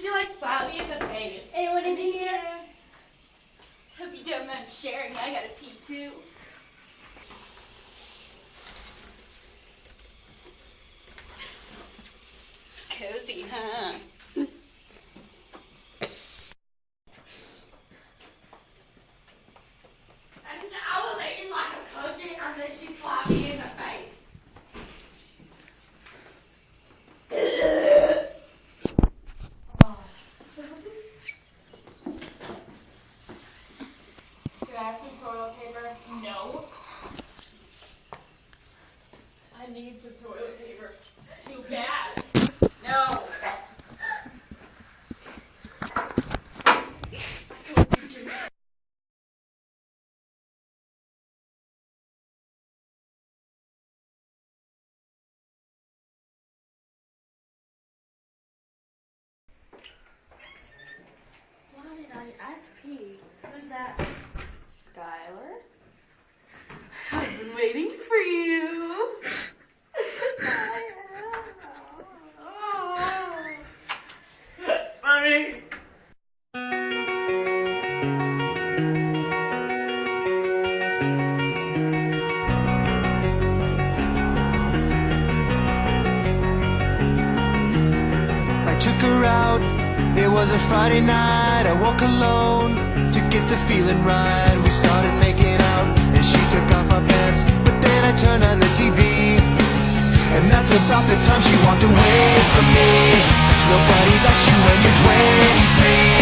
you like Flabby in the face? Anyone in here? Hope you don't mind sharing. I gotta pee too. It's cozy, huh? And I was eating like a cookie and then she slapped me in the face. Do I have some toilet paper? No. I need some toilet paper. Too bad. No. Why did I have to pee? Who's that? Skylar? I've been waiting for you. Mommy! I took her out, it was a Friday night. I woke alone to get the feeling right. We started making out and she took off my pants, but then I turned on the TV, and that's about the time she walked away from me. Nobody likes you when you're 23.